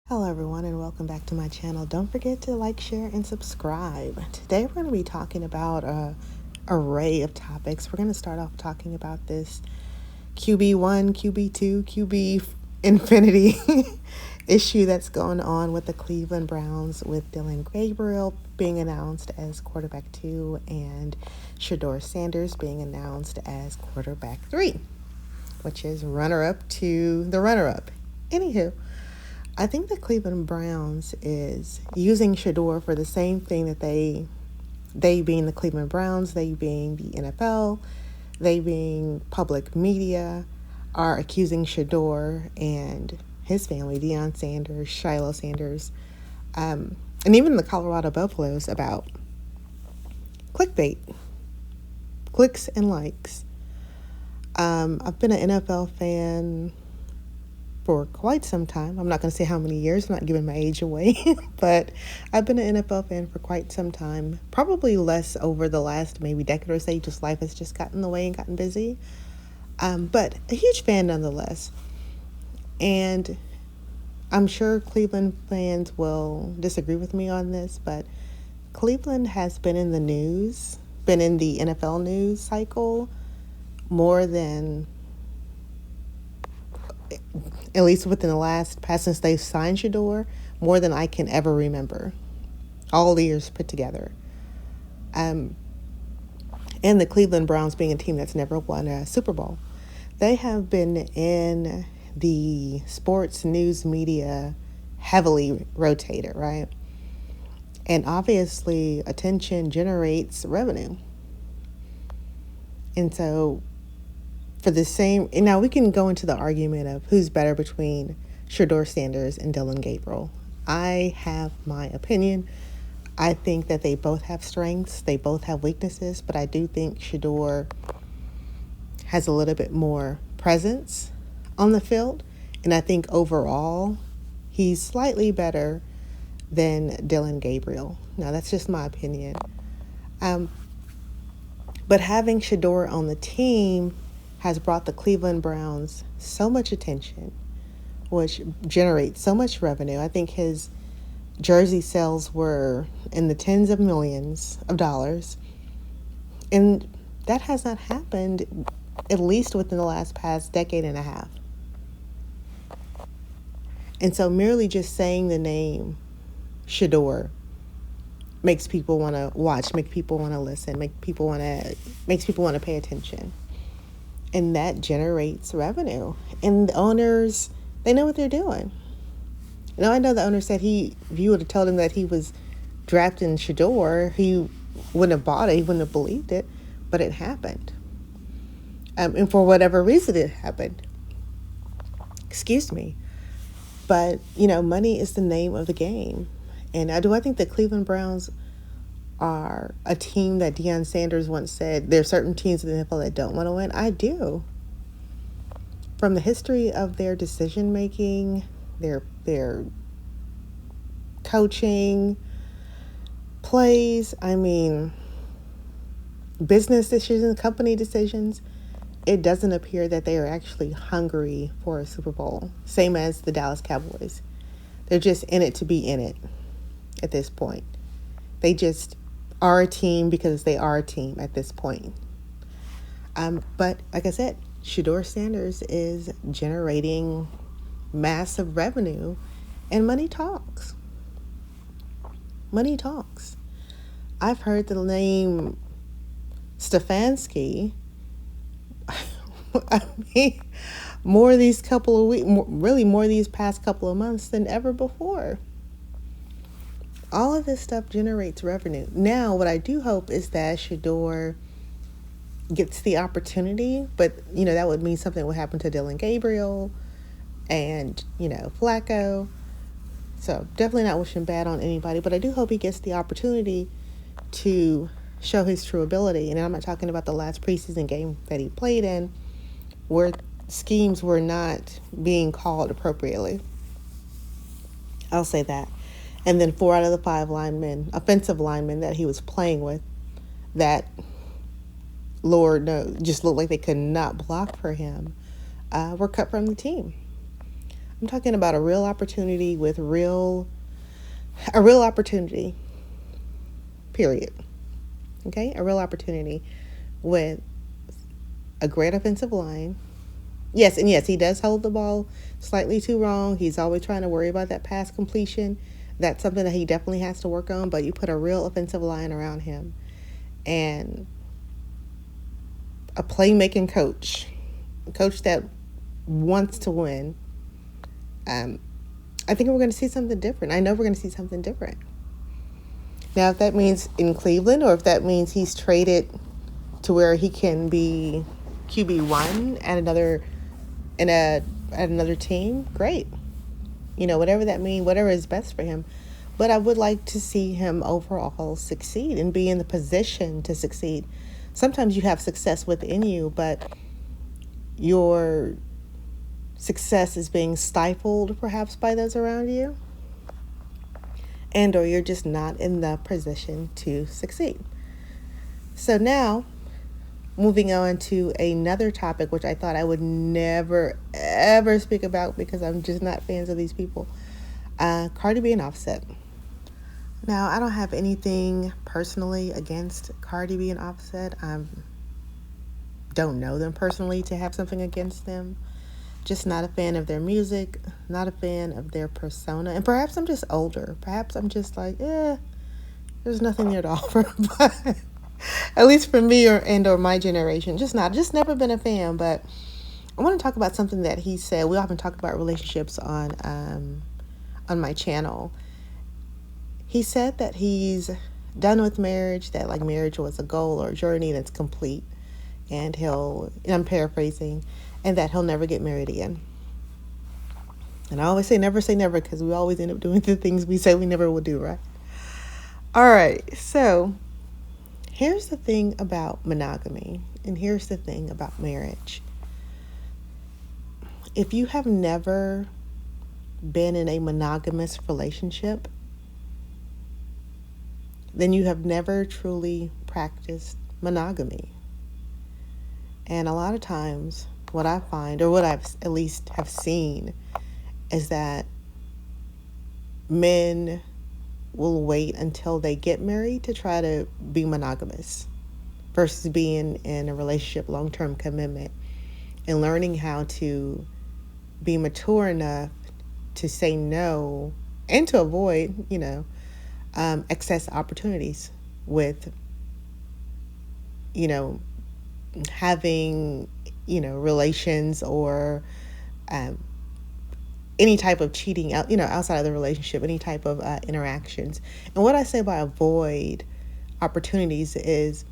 Hello everyone and welcome back to my channel. Don't forget to like, share, and subscribe. Today we're going to be talking about a array of topics. We're going to start off talking about this QB1, QB2, QB infinity issue that's going on with the Cleveland Browns with Dillon Gabriel being announced as quarterback 2 and Shedeur Sanders being announced as quarterback 3, which is runner-up to the runner-up. Anywho, I think the Cleveland Browns is using Shedeur for the same thing that they being the Cleveland Browns, they being the NFL, they being public media, are accusing Shedeur and his family, Deion Sanders, Shiloh Sanders, and even the Colorado Buffaloes about clickbait, clicks and likes. I've been an NFL fan for quite some time. I'm not going to say how many years. I'm not giving my age away, but I've been an NFL fan for quite some time. Probably less over the last maybe decade or so. Just life has just gotten in the way and gotten busy. But a huge fan nonetheless. And I'm sure Cleveland fans will disagree with me on this, but Cleveland has been in the news, been in the NFL news cycle more than, at least within the last past since they signed Shedeur, more than I can ever remember. All the years put together. And the Cleveland Browns being a team that's never won a Super Bowl. They have been in the sports news media heavily rotated, right? And obviously attention generates revenue. And so for the same, and now we can go into the argument of who's better between Shedeur Sanders and Dillon Gabriel. I have my opinion. I think that they both have strengths, they both have weaknesses, but I do think Shedeur has a little bit more presence on the field, and I think overall he's slightly better than Dillon Gabriel. Now that's just my opinion. But having Shedeur on the team has brought the Cleveland Browns so much attention, which generates so much revenue. I think his jersey sales were in the tens of millions of dollars. And that has not happened, at least within the past decade and a half. And so merely just saying the name Shedeur makes people want to watch, makes people want to listen, makes people want to pay attention. And that generates revenue. And the owners, they know what they're doing. Now, I know the owner said if you would have told him that he was drafting Shedeur, he wouldn't have bought it. He wouldn't have believed it. But it happened. And for whatever reason it happened. Excuse me. But, money is the name of the game. And I think the Cleveland Browns are a team that Deion Sanders once said, there are certain teams in the NFL that don't want to win. I do. From the history of their decision making, their coaching, plays, business decisions, company decisions, it doesn't appear that they are actually hungry for a Super Bowl. Same as the Dallas Cowboys. They're just in it to be in it at this point. They just are a team because they are a team at this point. But like I said, Shedeur Sanders is generating massive revenue, and money talks. Money talks. I've heard the name Stefanski, more these couple of weeks, more these past couple of months than ever before. All of this stuff generates revenue. Now, what I do hope is that Shedeur gets the opportunity, but, that would mean something would happen to Dillon Gabriel and, Flacco. So definitely not wishing bad on anybody, but I do hope he gets the opportunity to show his true ability. And I'm not talking about the last preseason game that he played in, where schemes were not being called appropriately. I'll say that. And then 4 out of the 5 offensive linemen that he was playing with, that, Lord knows, just looked like they could not block for him, were cut from the team. I'm talking about a real opportunity a real opportunity, period. Okay? A real opportunity with a great offensive line. Yes, and yes, he does hold the ball slightly too wrong. He's always trying to worry about that pass completion. That's something that he definitely has to work on, but you put a real offensive line around him and a playmaking coach, a coach that wants to win. I think we're going to see something different. I know we're going to see something different. Now, if that means in Cleveland or if that means he's traded to where he can be QB1 at another team, great. Whatever that means, whatever is best for him. But I would like to see him overall succeed and be in the position to succeed. Sometimes you have success within you, but your success is being stifled perhaps by those around you, and or you're just not in the position to succeed. So now, moving on to another topic, which I thought I would never, ever speak about because I'm just not fans of these people. Cardi B and Offset. Now, I don't have anything personally against Cardi B and Offset. I don't know them personally to have something against them. Just not a fan of their music, not a fan of their persona. And perhaps I'm just older. Perhaps I'm just like, there's nothing there to offer. But at least for me or my generation, just never been a fan. But I want to talk about something that he said. We often talk about relationships on my channel. He said that he's done with marriage, that like marriage was a goal or a journey that's complete. And I'm paraphrasing, and that he'll never get married again. And I always say never because we always end up doing the things we say we never will do, right? All right, so here's the thing about monogamy, and here's the thing about marriage. If you have never been in a monogamous relationship, then you have never truly practiced monogamy. And a lot of times, what I find, or what I've at least have seen, is that men will wait until they get married to try to be monogamous versus being in a relationship, long-term commitment, and learning how to be mature enough to say no and to avoid, excess opportunities with, having, relations or any type of cheating out, outside of the relationship, any type of interactions. And what I say by avoid opportunities is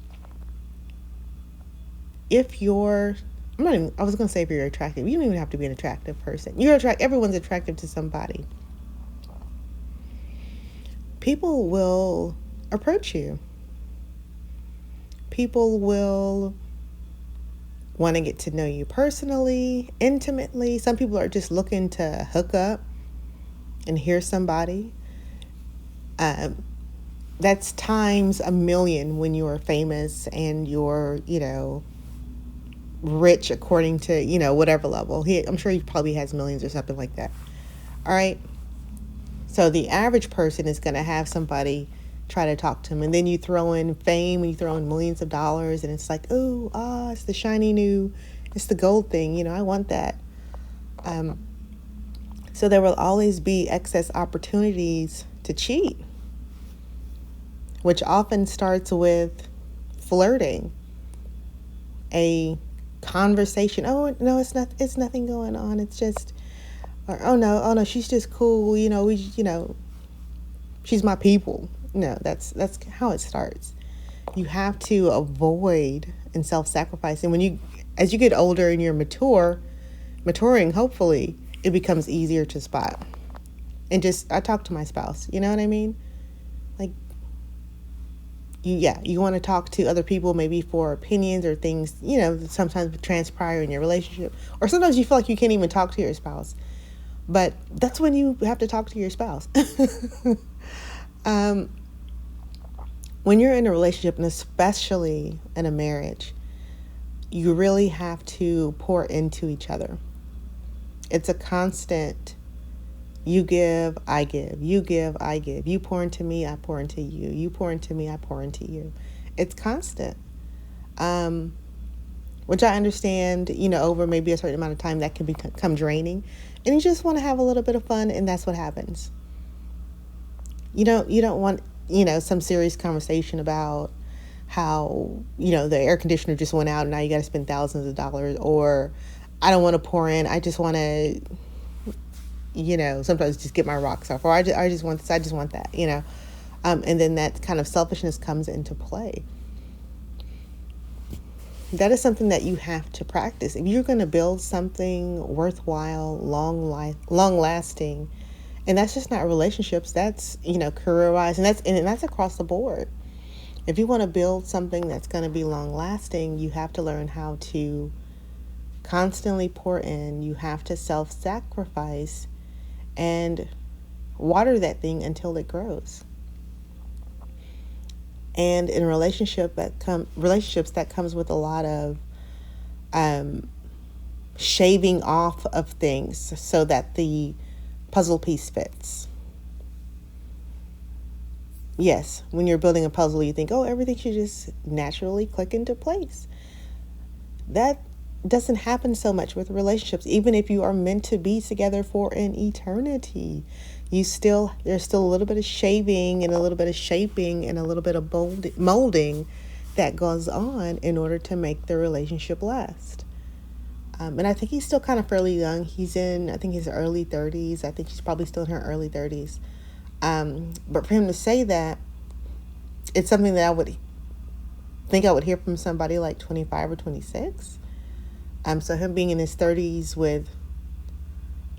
if you're, I was going to say if you're attractive, you don't even have to be an attractive person. Everyone's attractive to somebody. People will approach you. People will want to get to know you personally, intimately. Some people are just looking to hook up and hear somebody. That's times a million when you're famous and you're, rich according to, whatever level. I'm sure he probably has millions or something like that. All right. So the average person is going to have somebody try to talk to him, and then you throw in fame, and you throw in millions of dollars, and it's like, it's the shiny new, it's the gold thing, I want that. So there will always be excess opportunities to cheat, which often starts with flirting, a conversation. Oh no, it's nothing going on. It's just, or oh no, she's just cool. She's my people. No, that's how it starts. You have to avoid and self-sacrifice. And as you get older and you're maturing, hopefully, it becomes easier to spot. And I talk to my spouse, you know what I mean? Like, you want to talk to other people maybe for opinions or things, sometimes transpire in your relationship. Or sometimes you feel like you can't even talk to your spouse. But that's when you have to talk to your spouse. When you're in a relationship, and especially in a marriage, you really have to pour into each other. It's a constant You give, I give. You give, I give. You pour into me, I pour into you. You pour into me, I pour into you. It's constant. Um, which I understand, over maybe a certain amount of time that can become draining. And you just want to have a little bit of fun, and that's what happens. You don't want, some serious conversation about how, the air conditioner just went out and now you got to spend thousands of dollars, or I don't want to pour in. I just want to, sometimes just get my rocks off, or I just want this, I just want that, and then that kind of selfishness comes into play. That is something that you have to practice. If you're going to build something worthwhile, long lasting, and that's just not relationships, that's, career wise, and that's across the board. If you want to build something that's going to be long lasting, you have to learn how to constantly pour in. You have to self-sacrifice and water that thing until it grows. And in relationships, that comes with a lot of shaving off of things so that the puzzle piece fits. Yes, when you're building a puzzle, you think, oh, everything should just naturally click into place. That doesn't happen so much with relationships. Even if you are meant to be together for an eternity, there's still a little bit of shaving and a little bit of shaping and a little bit of molding that goes on in order to make the relationship last. And I think he's still kind of fairly young. He's in, I think, his early 30s. I think she's probably still in her early 30s. But for him to say that, it's something that I would think I would hear from somebody like 25 or 26. So him being in his 30s with,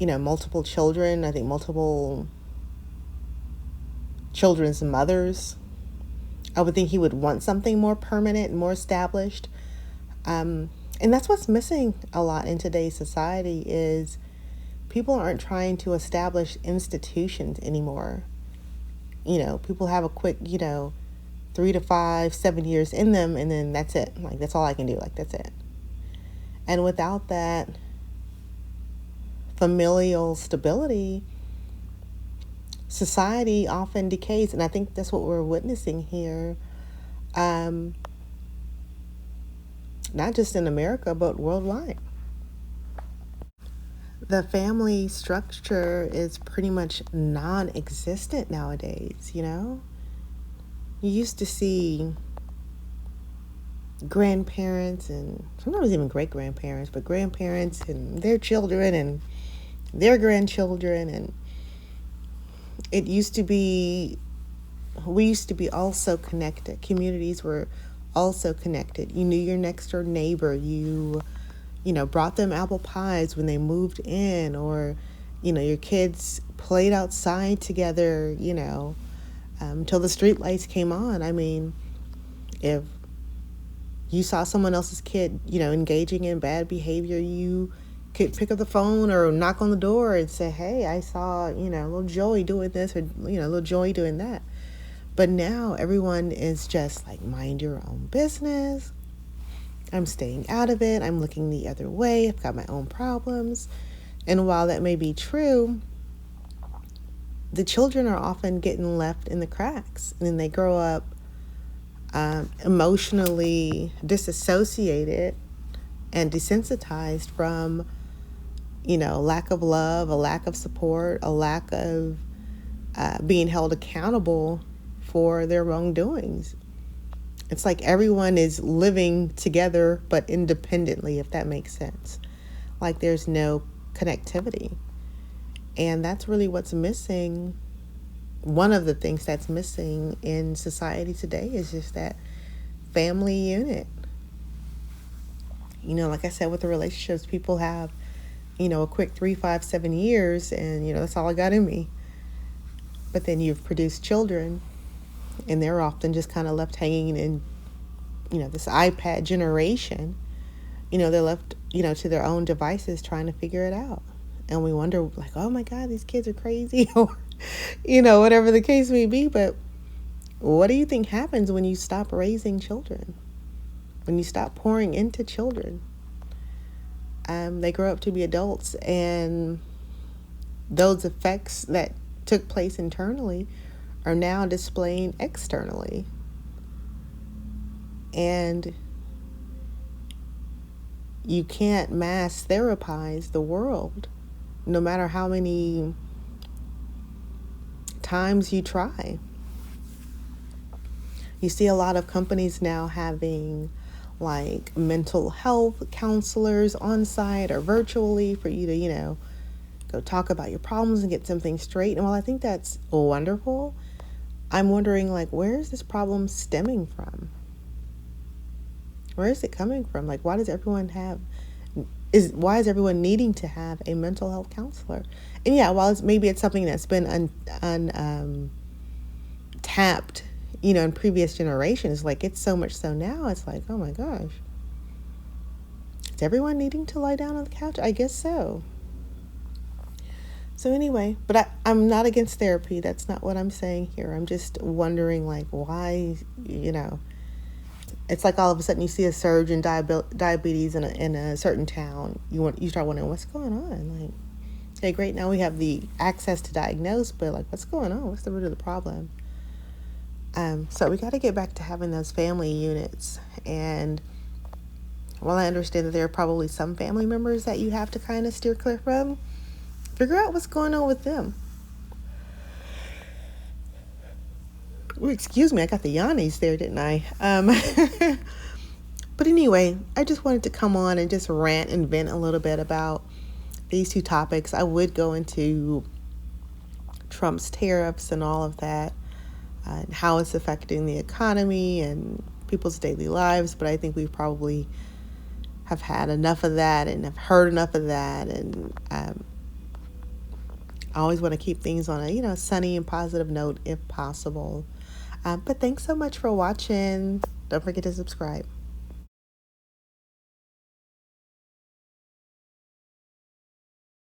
multiple children, I think multiple children's mothers, I would think he would want something more permanent and more established. And that's what's missing a lot in today's society is people aren't trying to establish institutions anymore. People have a quick, 3 to 5, 7 years in them, and then that's it. Like, that's all I can do. Like, that's it. And without that familial stability, society often decays. And I think that's what we're witnessing here. Not just in America, but worldwide. The family structure is pretty much non-existent nowadays, You used to see grandparents and sometimes even great-grandparents, but grandparents and their children and their grandchildren, and we used to be all so connected. Communities were also connected. You knew your next door neighbor. You brought them apple pies when they moved in, or, your kids played outside together, until the street lights came on. I mean, if you saw someone else's kid, engaging in bad behavior, you could pick up the phone or knock on the door and say, hey, I saw, little Joey doing this, or, little Joey doing that. But now everyone is just like, mind your own business. I'm staying out of it. I'm looking the other way. I've got my own problems. And while that may be true, the children are often getting left in the cracks. And then they grow up emotionally disassociated and desensitized from, lack of love, a lack of support, a lack of being held accountable for their wrongdoings. It's like everyone is living together but independently, if that makes sense. Like there's no connectivity. And that's really what's missing. One of the things that's missing in society today is just that family unit. Like I said, with the relationships, people have, a quick 3, 5, 7 years, and, that's all I got in me. But then you've produced children, and they're often just kind of left hanging in, this iPad generation. They're left, to their own devices trying to figure it out. And we wonder, like, oh my God, these kids are crazy, or, whatever the case may be. But what do you think happens when you stop raising children? When you stop pouring into children? They grow up to be adults, and those effects that took place internally are now displaying externally. And you can't mass therapize the world, no matter how many times you try. You see a lot of companies now having like mental health counselors on site or virtually for you to, go talk about your problems and get something straight. And while I think that's wonderful, I'm wondering, like, where is this problem stemming from? Where is it coming from? Like, why is everyone needing to have a mental health counselor? And yeah, while it's something that's been tapped, in previous generations, like, it's so much so now, it's like, oh my gosh, is everyone needing to lie down on the couch? I guess so. So anyway, but I'm not against therapy. That's not what I'm saying here. I'm just wondering, like, why, it's like all of a sudden you see a surge in diabetes in a certain town. You start wondering, what's going on? Like, okay, great, now we have the access to diagnose, but like, what's going on? What's the root of the problem? So we got to get back to having those family units. And while I understand that there are probably some family members that you have to kind of steer clear from, figure out what's going on with them. Ooh, excuse me, I got the yawnies there, didn't I? But anyway, I just wanted to come on and just rant and vent a little bit about these two topics. I would go into Trump's tariffs and all of that, and how it's affecting the economy and people's daily lives, but I think we probably have had enough of that and have heard enough of that, and I always want to keep things on a sunny and positive note if possible. But thanks so much for watching. Don't forget to subscribe.